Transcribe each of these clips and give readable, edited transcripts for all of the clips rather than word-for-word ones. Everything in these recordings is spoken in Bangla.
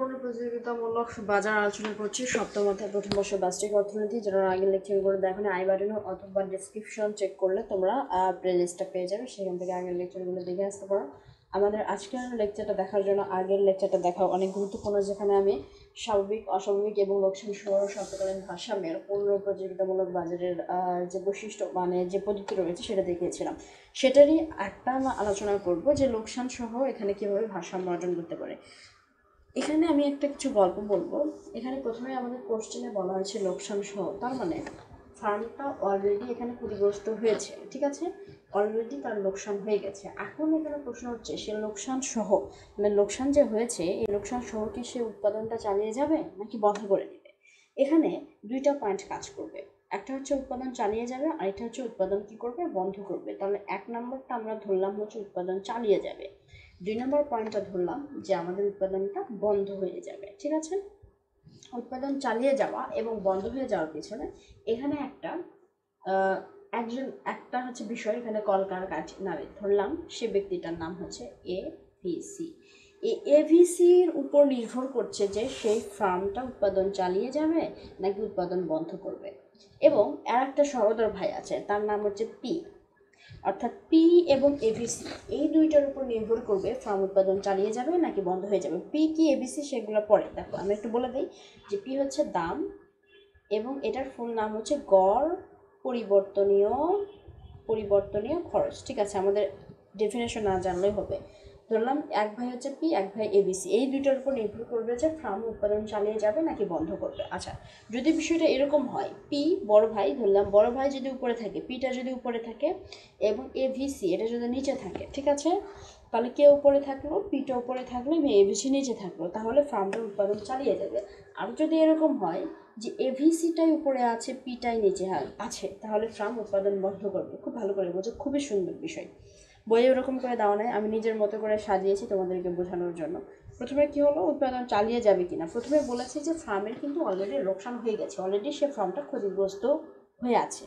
পূর্ণ প্রতিযোগিতামূলক বাজার আলোচনা করছি সপ্তম অধ্যায় প্রথম বর্ষ বার্ষিক অর্থনীতি। যারা আগের লেকচারগুলো দেখো আই বাটনে অথবা ডেসক্রিপশন চেক করলে তোমরা প্লেলিস্টটা পেয়ে যাবে, সেখান থেকে আগের লেকচারগুলো দেখে আসতে পারো। আমাদের আজকের লেকচারটা দেখার জন্য আগের লেকচারটা দেখা অনেক গুরুত্বপূর্ণ, যেখানে আমি স্বাভাবিক, অস্বাভাবিক এবং লোকসান সহ শব্দকালীন ভারসাম্যের পূর্ণ প্রতিযোগিতামূলক বাজারের যে বৈশিষ্ট্য মানে যে পদ্ধতি রয়েছে সেটা দেখিয়েছিলাম। সেটারই একটা আলোচনা করব যে লোকসান সহ এখানে কীভাবে ভারসাম্য অর্জন করতে পারে। এখানে আমি একটা কিছু গল্প বলবো। এখানে প্রথমে আমাদের কোশ্চেনে বলা হয়েছে লোকসান সহ, তার মানে ফার্মটা অলরেডি এখানে ক্ষতিগ্রস্ত হয়েছে, ঠিক আছে, অলরেডি তার লোকসান হয়ে গেছে। এখন এখানে প্রশ্ন হচ্ছে সে লোকসান সহ মানে লোকসান যে হয়েছে এই লোকসান সহ কি সে উৎপাদনটা চালিয়ে যাবে নাকি বন্ধ করে দেবে। এখানে দুইটা পয়েন্ট কাজ করবে, একটা হচ্ছে উৎপাদন চালিয়ে যাবে, আরেকটা হচ্ছে উৎপাদন কি করবে, বন্ধ করবে। তাহলে এক নম্বরটা আমরা ধরলাম হচ্ছে উৎপাদন চালিয়ে যাবে, 2 নম্বর পয়েন্টটা ধরলাম যে আমাদের উৎপাদনটা বন্ধ হয়ে যাবে, ঠিক আছে। উৎপাদন চালিয়ে যাওয়া এবং বন্ধ হয়ে যাওয়ার পিছনে এখানে একটা হচ্ছে বিষয়, এখানে কলকারখানা নামে ধরলাম, সে ব্যক্তিটার নাম হচ্ছে এভিসি। এই এভিসির উপর নির্ভর করছে যে সেই ফার্মটা উৎপাদন চালিয়ে যাবে নাকি উৎপাদন বন্ধ করবে। এবং আর একটা সহোদর ভাই আছে, তার নাম হচ্ছে পি, অর্থাৎ পি এবং এভিসি এই দুইটার উপর নির্ভর করবে ফার্ম উৎপাদন চালিয়ে যাবে নাকি বন্ধ হয়ে যাবে। পি কি এভিসি সেগুলো পরে দেখো, আমি একটু বলে দিই যে পি হচ্ছে দাম এবং এটার ফুল নাম হচ্ছে গড় পরিবর্তনীয় খরচ, ঠিক আছে। আমাদের ডেফিনেশন না জানলেই হবে। ধরলাম এক ভাই হচ্ছে পি, এক ভাই এবিসি, এই দুইটার উপর নির্ভর করবে যে ফার্ম উৎপাদন চালিয়ে যাবে নাকি বন্ধ করবে। আচ্ছা, যদি বিষয়টা এরকম হয়, পি বড় ভাই, ধরলাম বড় ভাই যদি উপরে থাকে, পিটা যদি উপরে থাকে এবং এভিসি এটা যদি নিচে থাকে, ঠিক আছে, তাহলে কে উপরে থাকলো, পিটা উপরে থাকলো এবং এভিসি নিচে থাকলো, তাহলে ফার্মটার উৎপাদন চালিয়ে যাবে। আর যদি এরকম হয় যে এভিসিটাই উপরে আছে, পিটাই নিচে আছে, তাহলে ফার্ম উৎপাদন বন্ধ করবে। খুব ভালো করে বোঝো, খুবই সুন্দর বিষয়। বইয়ে ওরকম করে দেওয়া নাই, আমি নিজের মতো করে সাজিয়েছি তোমাদেরকে বোঝানোর জন্য। প্রথমে কি হলো, উৎপাদন চালিয়ে যাবে কিনা। প্রথমে বলেছি যে ফার্মের কিন্তু অলরেডি লোকসান হয়ে গেছে, অলরেডি সে ফার্মটা ক্ষতিগ্রস্ত হয়ে আছে।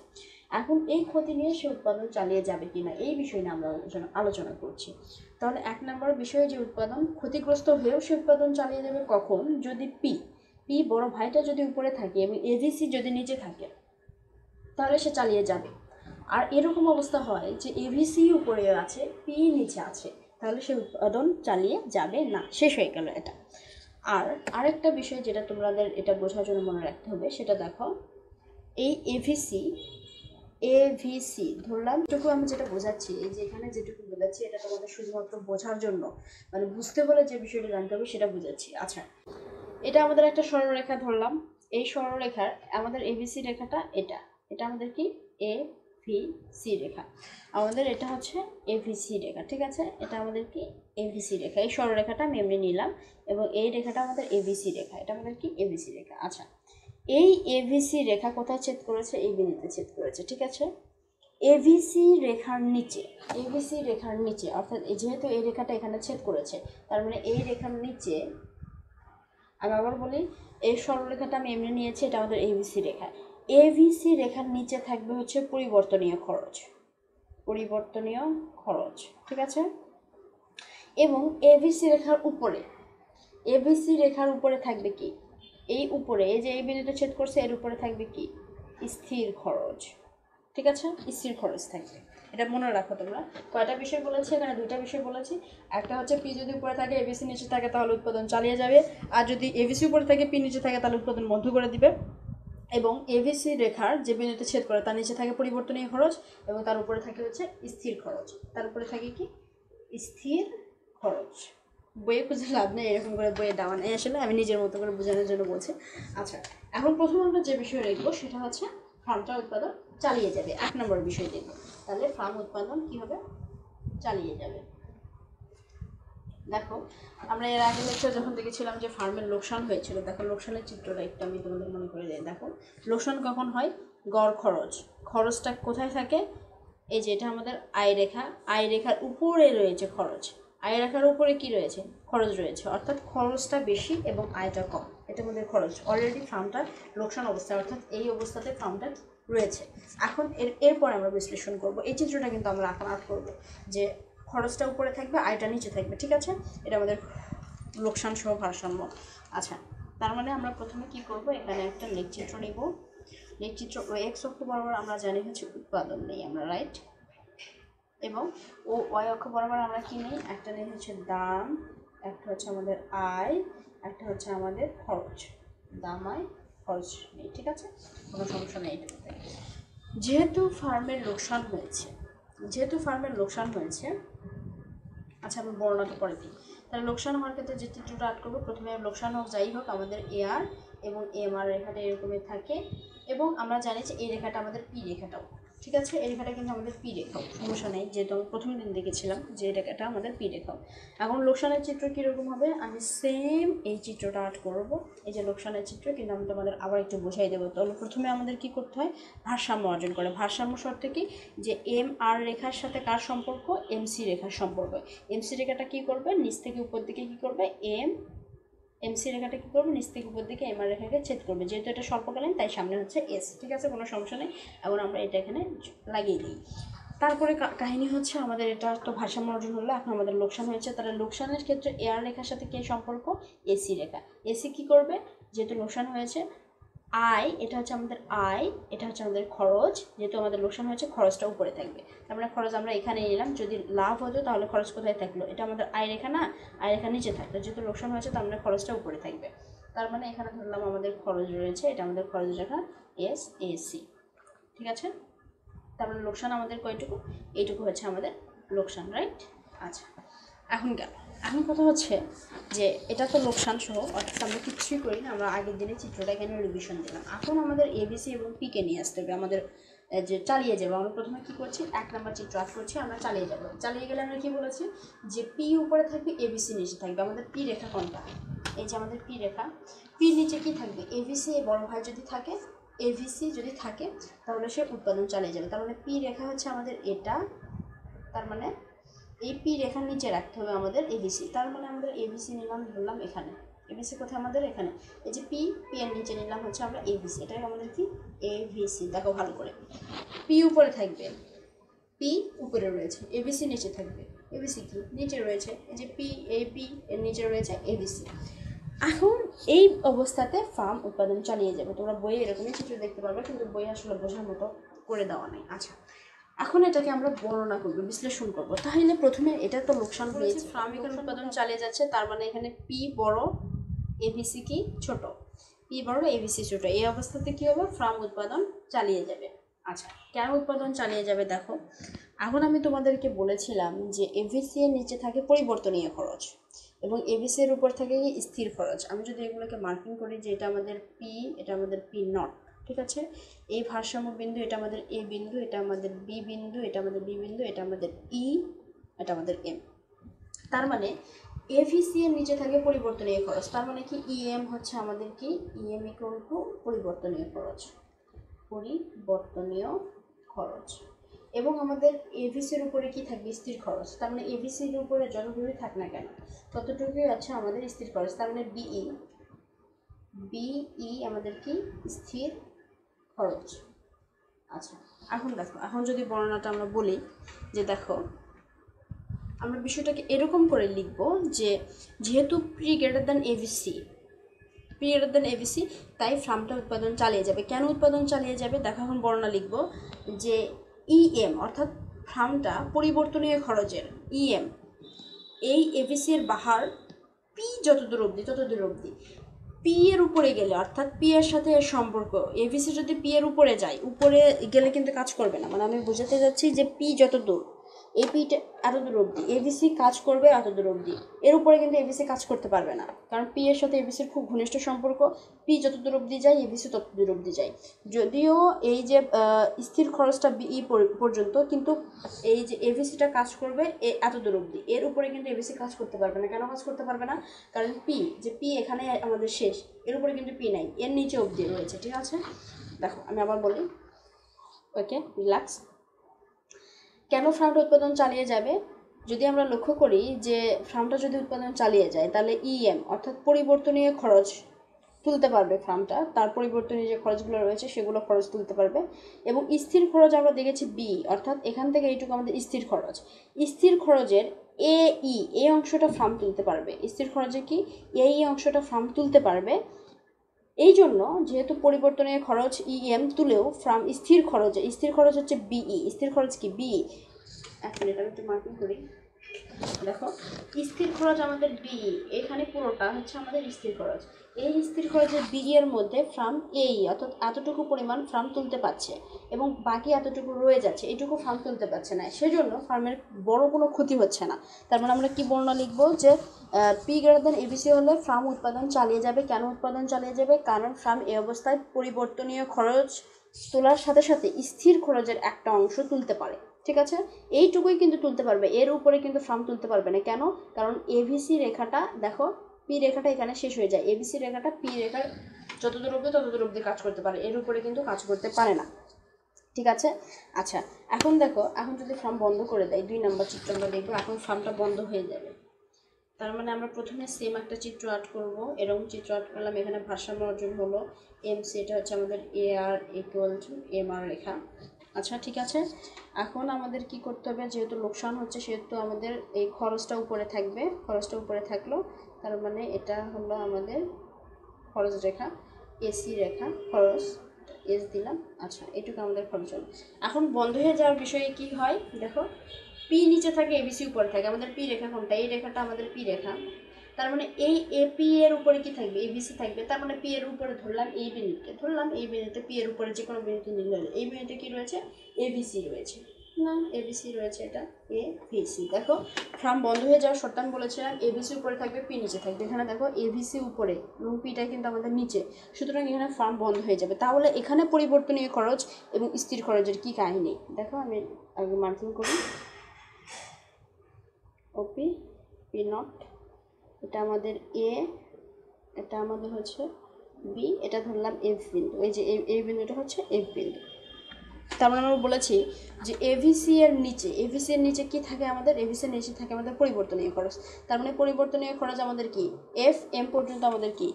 এখন এই ক্ষতি নিয়ে সে উৎপাদন চালিয়ে যাবে কিনা এই বিষয় নিয়ে আমরা আলোচনা করছি। তাহলে এক নম্বর বিষয় যে উৎপাদন ক্ষতিগ্রস্ত হয়েও সে উৎপাদন চালিয়ে যাবে কখন, যদি পি বড় ভাইটা যদি উপরে থাকে এবং এভিসি যদি নিচে থাকে, তাহলে সে চালিয়ে যাবে। আর এরকম অবস্থা হয় যে এভিসি উপরে আছে, পি নিচে আছে, তাহলে সে উৎপাদন চালিয়ে যাবে না, শেষ হয়ে গেল এটা। আর আরেকটা বিষয় যেটা তোমাদের এটা বোঝার জন্য মনে রাখতে হবে, সেটা দেখো, এই এভিসি ধরলাম, যেটুকু আমি যেটা বোঝাচ্ছি, এই যে এখানে যেটুকু বোঝাচ্ছি এটা তোমাদের শুধুমাত্র বোঝার জন্য, মানে বুঝতে হলে যে বিষয়টা জানতে হবে সেটা বোঝাচ্ছি। আচ্ছা, এটা আমাদের একটা সরলরেখা ধরলাম, এই সরলরেখার আমাদের এভিসি রেখাটা এটা আমাদের কি এভিসি রেখা, আমাদের এটা হচ্ছে এভিসি রেখা, ঠিক আছে, এটা আমাদের কি এভিসি রেখা। এই সরলরেখাটা আমি এমনি নিলাম এবং এই রেখাটা আমাদের এভিসি রেখা, এটা আমাদের কি এভিসি রেখা। আচ্ছা, এই এভিসি রেখা কোথায় ছেদ করেছে, এই বিন্দুতে ছেদ করেছে, ঠিক আছে। এভিসি রেখার নিচে অর্থাৎ যেহেতু এই রেখাটা এখানে ছেদ করেছে, তার মানে এই রেখার নিচে, আমি আবার বলি, এই সরলরেখাটা আমি এমনি নিয়েছি, এটা আমাদের এভিসি রেখা। এভিসি রেখার নিচে থাকবে হচ্ছে পরিবর্তনীয় খরচ, ঠিক আছে। এবং এভিসি রেখার উপরে থাকবে কি, এই উপরে এই যে এই বিন্দুতে ছেদ করছে এর উপরে থাকবে কি, স্থির খরচ, ঠিক আছে, স্থির খরচ থাকবে। এটা মনে রাখো তোমরা। কয়টা বিষয় বলেছি এখানে, দুইটা বিষয় বলেছি। একটা হচ্ছে পি যদি উপরে থাকে এভিসি নিচে থাকে তাহলে উৎপাদন চালিয়ে যাবে, আর যদি এভিসি উপরে থাকে পি নিচে থাকে তাহলে উৎপাদন বন্ধ করে দিবে। এবং এভিসি রেখার যে বিন্দুতে ছেদ করে তার নিচে থাকে পরিবর্তনীয় খরচ এবং তার উপরে থাকে হচ্ছে স্থির খরচ, তার উপরে থাকে কি, স্থির খরচ। বইয়ে খুঁজে লাভ নেই, এরকম করে বইয়ে দেওয়া নেই, আসলে আমি নিজের মতো করে বোঝানোর জন্য বলছি। আচ্ছা, এখন প্রথম আমরা যে বিষয় দেখবো সেটা হচ্ছে ফার্মটা উৎপাদন চালিয়ে যাবে, এক নম্বর বিষয় দেখব। তাহলে ফার্ম উৎপাদন কি হবে, চালিয়ে যাবে। দেখো, আমরা এর আগে লেকচার যখন দেখেছিলাম যে ফার্মের লোকসান হয়েছিল, দেখো লোকসানের চিত্রটা একটু আমি তোমাদের মনে করে দিই। দেখো, লোকসান কখন হয়, গড় খরচটা কোথায় থাকে, এই যে এটা আমাদের আয় রেখার উপরে রয়েছে খরচ, আয় রেখার উপরে কি রয়েছে, খরচ রয়েছে, অর্থাৎ খরচটা বেশি এবং আয়টা কম, এটা আমাদের খরচ। অলরেডি ফার্মটা লোকসান অবস্থা, অর্থাৎ এই অবস্থাতে ফার্মটা রয়েছে। এখন এরপরে আমরা বিশ্লেষণ করব, এই চিত্রটা কিন্তু আমরা এখন আর্ট করবো যে খরচটা উপরে থাকবে, আয়টা নিচে থাকবে, ঠিক আছে। এটা আমাদের লোকসান সহ ভারসাম্য। আচ্ছা, তার মানে আমরা প্রথমে কি করব, এখানে একটা লেখচিত্র নিব। লেখচিত্র এক্স অক্ষ বরাবর আমরা জানি হচ্ছে উৎপাদন নেই আমরা, রাইট। এবং ও ওয়াই অক্ষ বরাবর আমরা কি নেই, একটা নেই হচ্ছে দাম, একটা হচ্ছে আমাদের আয়, একটা হচ্ছে আমাদের খরচ। দাম, আয়, খরচ নেই, ঠিক আছে, কোনো সমস্যা নেই এটাতে। যেহেতু ফার্মের লোকসান হয়েছে, আচ্ছা আমি বর্ণনাটা পরে দিই। তাহলে লোকসান হওয়ার ক্ষেত্রে যে চিত্রটা আর্ট করবো, প্রথমে লোকসান হোক যাই হোক আমাদের এআর এবং এমআর রেখাটা এরকমই থাকে, এবং আমরা জানি যে এই রেখাটা আমাদের পি রেখাটাও, ঠিক আছে, এই রেখাটা কিন্তু আমাদের পি রেখাও, সমস্যা নেই, যেহেতু আমি প্রথম দিন দেখেছিলাম যে রেখাটা আমাদের পি রেখাও। এখন লোকসানের চিত্র কীরকম হবে, আমি সেম এই চিত্রটা আর্ট করবো, এই যে লোকসানের চিত্র, কিন্তু আমি তোমাদের আবার একটু বোঝাই দেবো। তাহলে প্রথমে আমাদের কি করতে হয়, ভারসাম্য অর্জন করে। ভারসাম্য শর্তে কি, যে এম আর রেখার সাথে কার সম্পর্ক, এমসি রেখার সম্পর্ক। এমসি রেখাটা কি করবে, নিচ থেকে উপর দিকে কি করবে, এমসি রেখাটা কী করবে, নিচ থেকে উপর দিকে এমআর রেখাকে ছেদ করবে। যেহেতু এটা স্বল্পকালীন তাই সামনে হচ্ছে এস, ঠিক আছে, কোনো সমস্যা নেই। এখন আমরা এটা এখানে লাগিয়ে দিই। তারপরে কাহিনী হচ্ছে আমাদের এটা তো ভারসাম্য অর্জন হলো, এখন আমাদের লোকসান হয়েছে। তাহলে লোকসানের ক্ষেত্রে এআর রেখার সাথে কে সম্পর্ক, এসি রেখা। এসি কী করবে, যেহেতু লোকসান হয়েছে, আয়, এটা হচ্ছে আমাদের আয়, এটা হচ্ছে আমাদের খরচ, যেহেতু আমাদের লোকসান হয়েছে খরচটা উপরে থাকবে, তার মানে খরচ আমরা এখানে নিলাম। যদি লাভ হতো তাহলে খরচ কোথায় থাকলো, এটা আমাদের আয় রেখা না, আয় রেখা নিচে থাকলো, যেহেতু লোকসান হয়েছে তার মানে খরচটা উপরে থাকবে। তার মানে এখানে ধরলাম আমাদের খরচ রয়েছে, এটা আমাদের খরচ রেখা এস এ সি, ঠিক আছে। তার মানে লোকসান আমাদের কয়টুকু, এইটুকু হচ্ছে আমাদের লোকসান, রাইট। আচ্ছা, এখন কথা হচ্ছে যে এটা তো লোকসান সহ, অর্থাৎ আমরা কিছুই করি না, আমরা আগের দিনে চিত্রটা এখানে রিভিশন দিলাম। এখন আমাদের এবিসি এবং পিকে নিয়ে আসতে হবে, আমাদের যে চালিয়ে যাবো। আমরা প্রথমে কী করছি, 1 নম্বর চিত্র আঁক করছি, আমরা চালিয়ে যাবো। চালিয়ে গেলে আমরা কী বলেছি, যে পি উপরে থাকবে, এবিসি নিচে থাকবে। আমাদের পি রেখা কোনটা, এই যে আমাদের পি রেখা, পি নিচে কী থাকবে, এবিসি, বড় ভাই যদি থাকে, এভিসি যদি থাকে, তাহলে সে উৎপাদন চালিয়ে যাবে। তার মানে পি রেখা হচ্ছে আমাদের এটা, তার মানে এই পি রেখার নিচে রাখতে হবে আমাদের এবিসি। তার মানে আমাদের এবিসি নিলাম, ধরলাম এখানে, এবিসি কোথায় আমাদের এখানে, এই যে পি এর নিচে নিলাম হচ্ছে আমরা এবিসি, এটাই আমাদের কি এভিসি। দেখো ভালো করে, পি উপরে থাকবে, পি উপরে রয়েছে, এবিসি নিচে থাকবে, এবিসি কি নিচে রয়েছে, এই যে পি এর নিচে রয়েছে এবিসি। এখন এই অবস্থাতে ফার্ম উৎপাদন চালিয়ে যাবে। তোমরা বইয়ে এরকমই চিত্র দেখতে পারবে, কিন্তু বই আসলে বোঝার মতো করে দেওয়া নেই। আচ্ছা, এখন এটাকে আমরা বর্ণনা করবো, বিশ্লেষণ করব। তাহলে প্রথমে এটা তো লোকসান হয়েছে, ফার্ম এখানে উৎপাদন চালিয়ে যাচ্ছে, তার মানে এখানে পি বড়, এবিসি কি ছোট, পি বড়, এবিসি ছোট, এই অবস্থাতে কি হবে, ফার্ম উৎপাদন চালিয়ে যাবে। আচ্ছা, কেন উৎপাদন চালিয়ে যাবে দেখো। এখন আমি তোমাদেরকে বলেছিলাম যে এভিসি এর নিচে থাকে পরিবর্তনীয় খরচ এবং এবিসি এর উপর থাকে স্থির খরচ। আমি যদি এগুলোকে মার্কিং করি যে এটা আমাদের পি, এটা আমাদের পি নট, ঠিক আছে, এই ভারসাম্য বিন্দু, এটা আমাদের এ বিন্দু, এটা আমাদের বি বিন্দু, এটা আমাদের বি বিন্দু, এটা আমাদের ই, এটা আমাদের এম। তার মানে এভিসি এর নিচে থাকে পরিবর্তনীয় খরচ, তার মানে কি ইএম হচ্ছে আমাদের কি, ইএম ইকুয়াল টু পরিবর্তনীয় খরচ, পরিবর্তনীয় খরচ। এবং আমাদের এভিসির উপরে কি থাকবে, স্থির খরচ। তার মানে এভিসির উপরে যতটুকুই থাক না কেন ততটুকুই আছে আমাদের স্থির খরচ। তার মানে বিই আমাদের কি স্থির খরচ। আচ্ছা, এখন দেখো, এখন যদি বর্ণনাটা আমরা বলি যে দেখো, আমরা বিষয়টাকে এরকম করে লিখব যে যেহেতু পি গ্রেটার দ্যান এভিসি, তাই ফার্মটা উৎপাদন চালিয়ে যাবে। কেন উৎপাদন চালিয়ে যাবে দেখো, এখন বর্ণনা লিখব যে ইএম অর্থাৎ ফার্মটা পরিবর্তনীয় খরচের ইএম, এই এভিসি এর বাহার পি যতদূর অবধি পি এর উপরে গেলে, অর্থাৎ পি এর সাথে এর সম্পর্ক, এভিসি যদি পি এর উপরে যায়, উপরে গেলে কিন্তু কাজ করবে না। মানে আমি বোঝাতে যাচ্ছি যে পি যত দূর, এই পিটা এত দূর অবধি, এভিসি কাজ করবে এত দূর অবধি, এর উপরে কিন্তু এভিসি কাজ করতে পারবে না, কারণ পি এর সাথে এভিসির খুব ঘনিষ্ঠ সম্পর্ক। পি যত দূর অবধি যায়, এভিসি তত দূর অবধি যায়। যদিও এই যে স্থির খরচটা বিই পর্যন্ত, কিন্তু এই যে এভিসিটা কাজ করবে এত দূর অবধি, এর উপরে কিন্তু এভিসি কাজ করতে পারবে না। কেন কাজ করতে পারবে না, কারণ পি এখানে আমাদের শেষ, এর উপরে কিন্তু পি নাই, এর নিচে অবধি রয়েছে, ঠিক আছে। দেখো আমি আবার বলি, ওকে রিল্যাক্স। কেন ফার্মটা উৎপাদন চালিয়ে যাবে, যদি আমরা লক্ষ্য করি যে ফার্মটা যদি উৎপাদন চালিয়ে যায়, তাহলে ইএম অর্থাৎ পরিবর্তনীয় খরচ তুলতে পারবে ফার্মটা, তার পরিবর্তনীয় যে খরচগুলো রয়েছে সেগুলো খরচ তুলতে পারবে। এবং স্থির খরচ আমরা দেখেছি বি, অর্থাৎ এখান থেকে এইটুকু আমাদের স্থির খরচ, স্থির খরচের এই অংশটা ফার্ম তুলতে পারবে, স্থির খরচে কি এই অংশটা ফার্ম তুলতে পারবে। এই জন্য যেহেতু পরিবর্তনীয় খরচ তুলেও ফার্ম স্থির খরচ হচ্ছে বিই, স্থির খরচ কি বিই। এক মিনিট আমি একটু মার্কিং করি। দেখো স্থির খরচ আমাদের বিই, এখানে পুরোটা হচ্ছে আমাদের স্থির খরচ। এই স্থির খরচের বিই এর মধ্যে ফার্ম অর্থাৎ এতটুকু পরিমাণ ফার্ম তুলতে পারছে এবং বাকি এতটুকু রয়ে যাচ্ছে, এইটুকু ফার্ম তুলতে পারছে না, সেজন্য ফার্মের বড় কোনো ক্ষতি হচ্ছে না। তার মানে আমরা কি বর্ণনা লিখবো যে পি গ্রেটার দেন এবিসি হলে ফার্ম উৎপাদন চালিয়ে যাবে। কেন উৎপাদন চালিয়ে যাবে? কারণ ফার্ম এই অবস্থায় পরিবর্তনীয় খরচ তোলার সাথে সাথে স্থির খরচের একটা অংশ তুলতে পারে। ঠিক আছে, এইটুকুই কিন্তু তুলতে পারবে, এর উপরে কিন্তু ফার্ম তুলতে পারবে না। কেন? কারণ এভিসি রেখাটা দেখো, পি রেখাটা এখানে শেষ হয়ে যায়, এবিসি রেখাটা পি রেখার যতদূর অব্দি কাজ করতে পারে, এর উপরে কিন্তু কাজ করতে পারে না। ঠিক আছে, আচ্ছা এখন দেখো, এখন যদি ফার্ম বন্ধ করে দেয়, 2 নম্বর চিত্র আমরা দেখবো, এখন ফার্মটা বন্ধ হয়ে যাবে। তার মানে আমরা প্রথমে সেম একটা চিত্র আর্ট করব, এরকম চিত্র আর্ট করলাম, এখানে ভারসাম্য অর্জন হলো এমসি, এটা হচ্ছে আমাদের এ আর ইকুয়াল টু এম আর রেখা। আচ্ছা ঠিক আছে, এখন আমাদের কি করতে হবে, যেহেতু লোকসান হচ্ছে সেহেতু আমাদের এই খরচটা উপরে থাকবে, খরচটা উপরে থাকলো, তার মানে এটা হলো আমাদের খরচ রেখা, এসি রেখা, খরচ এস দিলাম। আচ্ছা এটুকু আমাদের খরচ হলো। এখন বন্ধ হয়ে যাওয়ার বিষয়ে কি হয় দেখো, পি নিচে থাকে, এবিসি উপরে থাকে। আমাদের পি রেখা কোনটা? এই রেখাটা আমাদের পি রেখা। তার মানে এই এপি এর উপরে কি থাকবে? এবিসি থাকবে। তার মানে পি এর উপরে ধরলাম এই বিন্দুতে, পি এর উপরে যে কোনো বিন্দুতে নিলে হলো। এই বিন্দুতে কি রয়েছে? এবিসি রয়েছে না, এবিসি রয়েছে, এটা এবিসি। দেখো ফার্ম বন্ধ হয়ে যাওয়ার শর্ত আমি বলেছিলাম এবিসি উপরে থাকবে, পি নিচে থাকবে। এখানে দেখো এবিসি উপরে এবং পিটা কিন্তু আমাদের নিচে, সুতরাং এখানে ফার্ম বন্ধ হয়ে যাবে। তাহলে এখানে পরিবর্তনীয় খরচ এবং স্থির খরচের কি কাহিনী দেখো, আমি আগে মার্কিং করি। ওপি পি নট, এটা আমাদের এ, এটা আমাদের হচ্ছে বি, এটা ধরলাম এফ বিন্দু। এই যে এই বিন্দুটা হচ্ছে এফ বিন্দু। তার মানে আমরা বলেছি যে এভিসি এর নিচে কি থাকে আমাদের? এভিসি এর নিচে থাকে আমাদের পরিবর্তনীয় খরচ। তার মানে পরিবর্তনীয় খরচ আমাদের কি? এফ এম পর্যন্ত আমাদের কি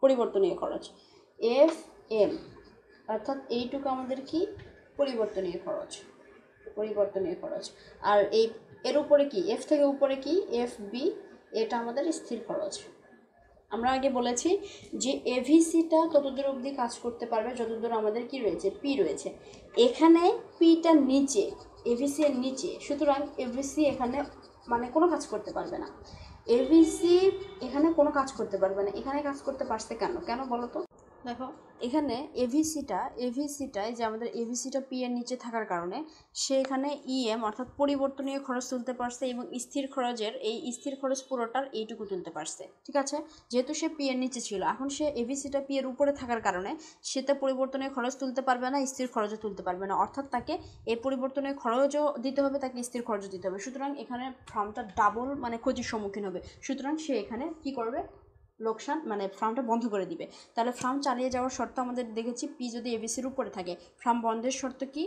পরিবর্তনীয় খরচ, এফ এম, অর্থাৎ এইটুকু আমাদের কি পরিবর্তনীয় খরচ। আর এর উপরে কি? এফ থেকে উপরে কি? এফ বি, এটা আমাদের স্থির খরচ। আমরা আগে বলেছি যে এভিসিটা ততদূর অবধি কাজ করতে পারবে যতদূর আমাদের কি রয়েছে? পি রয়েছে। এখানে পিটা নিচে, এভিসি এর নিচে, সুতরাং এভিসি এখানে মানে কোনো কাজ করতে পারবে না। এভিসি এখানে কোনো কাজ করতে পারবে না। এখানে কাজ করতে পারছে কেন বলো তো? দেখো এখানে এভিসিটায় যে আমাদের এভিসিটা পি এর নিচে থাকার কারণে সে এখানে ইএম অর্থাৎ পরিবর্তনীয় খরচ তুলতে পারছে এবং স্থির খরচ পুরোটার এইটুকু তুলতে পারছে। ঠিক আছে, যেহেতু সে পি এর নিচে ছিল, এখন সে এভিসিটা পি এর উপরে থাকার কারণে সেটা পরিবর্তনীয় খরচ তুলতে পারবে না, স্থির খরচও তুলতে পারবে না। অর্থাৎ তাকে এই পরিবর্তনীয় খরচও দিতে হবে, তাকে স্থির খরচও দিতে হবে। সুতরাং এখানে ফার্মটা ডাবল মানে ক্ষতির সম্মুখীন হবে। সুতরাং সে এখানে কি করবে? লোকসান মানে ফার্মটা বন্ধ করে দিবে। তাহলে ফার্ম চালিয়ে যাওয়ার শর্ত আমাদের দেখেছি, পি যদি এবিসির উপরে থাকে। ফার্ম বন্ধের শর্ত কি?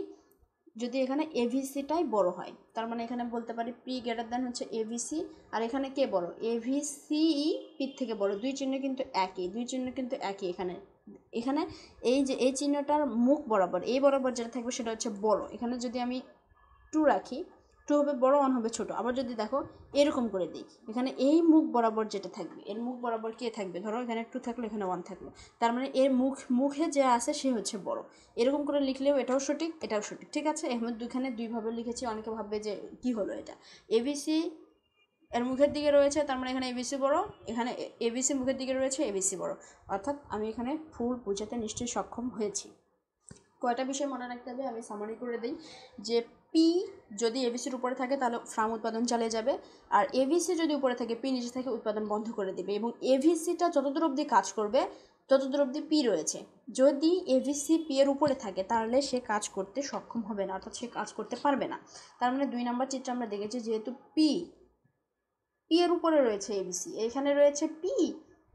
যদি এখানে এভিসিটাই বড় হয়। তার মানে এখানে বলতে পারি পি গ্রেটার দেন হচ্ছে এভিসি, আর এখানে কে বড়? এভিসি পির থেকে বড়। দুই চিহ্ন কিন্তু একই। এখানে এই যে এই চিহ্নটার মুখ বরাবর, এই বরাবর যেটা থাকবে সেটা হচ্ছে বড়। এখানে যদি আমি 2 রাখি, 2 হবে বড়, 1 হবে ছোট। আবার যদি দেখো এরকম করে দিই, এখানে এই মুখ বরাবর যেটা থাকবে, এর মুখ বরাবর কে থাকবে? ধরো এখানে 2 থাকলো, এখানে 1 থাকলো, তার মানে এর মুখে যে আছে সে হচ্ছে বড়। এরকম করে লিখলেও এটাও সঠিক, এটাও সঠিক। ঠিক আছে, এখানে দুইভাবে লিখেছি। অনেকে ভাববে যে কি হলো এটা, এবিসি এর মুখের দিকে রয়েছে, তার মানে এখানে এবিসি বড়, এখানে এবিসি মুখের দিকে রয়েছে, এবিসি বড়। অর্থাৎ আমি এখানে ফুল বোঝাতে নিশ্চয়ই সক্ষম হয়েছি। কয়টা বিষয় মনে রাখতে হবে আমি সামারি করে দিই, যে পি যদি এবিসির উপরে থাকে তাহলে ফার্ম উৎপাদন চালিয়ে যাবে, আর এভিসি যদি উপরে থাকে, পি নিচে থাকে, উৎপাদন বন্ধ করে দেবে। এবং এভিসিটা যতদূর অবধি কাজ করবে ততদূর অবধি পি রয়েছে। যদি এভিসি পি এর উপরে থাকে তাহলে সে কাজ করতে সক্ষম হবে না, অর্থাৎ সে কাজ করতে পারবে না। তার মানে 2 নম্বর চিত্রে আমরা দেখেছি, যেহেতু পি এর উপরে রয়েছে এবিসি, এখানে রয়েছে পি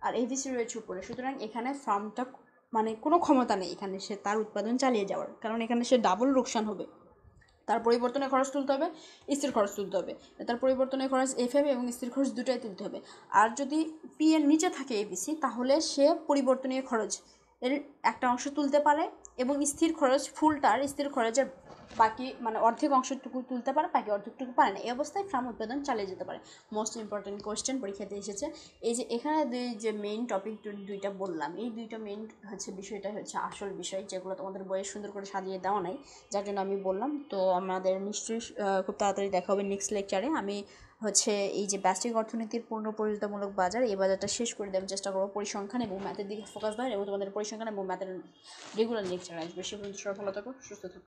আর এভিসি রয়েছে উপরে, সুতরাং এখানে ফার্মটা মানে কোনো ক্ষমতা নেই এখানে সে তার উৎপাদন চালিয়ে যাওয়ার, কারণ এখানে সে ডাবল লোকসান হবে। তার পরিবর্তনের খরচ তুলতে হবে, স্থির খরচ তুলতে হবে। তার পরিবর্তনের খরচ এফএম এবং স্থির খরচ দুটাই তুলতে হবে। আর যদি পি এর নিচে থাকে এবিসি, তাহলে সে পরিবর্তনীয় খরচ এর একটা অংশ তুলতে পারে এবং স্থির খরচের বাকি মানে অর্ধেক অংশটুকু তুলতে পারে, বাকি অর্ধেকটুকু পারে না। এই অবস্থায় ফার্ম উৎপাদন চালিয়ে যেতে পারে। মোস্ট ইম্পর্টেন্ট কোয়েশ্চেন পরীক্ষাতে এসেছে। এই যে এখানে যে মেইন টপিক দুইটা বললাম, এই দুইটা মেইন হচ্ছে বিষয়টা হচ্ছে আসল বিষয়, যেগুলো তোমাদের বইয়ে সুন্দর করে সাজিয়ে দেওয়া নাই, যার জন্য আমি বললাম। তো আমাদের নিশ্চয়ই খুব তাড়াতাড়ি দেখা হবে নেক্সট লেকচারে। আমি হচ্ছে এই যে ব্যষ্টিক অর্থনীতির পূর্ণ পরিচিতামূলক বাজার, এই বাজারটা শেষ করে দেওয়ার চেষ্টা করবো, পরিসংখ্যান এবং ম্যাথের দিকে ফোকাস দেওয়ার, এবং তোমাদের পরিসংখ্যান এবং ম্যাথের রেগুলার লেকচার আসবে। সে পর্যন্ত সবাই ভালো থাকো, সুস্থ থাকো।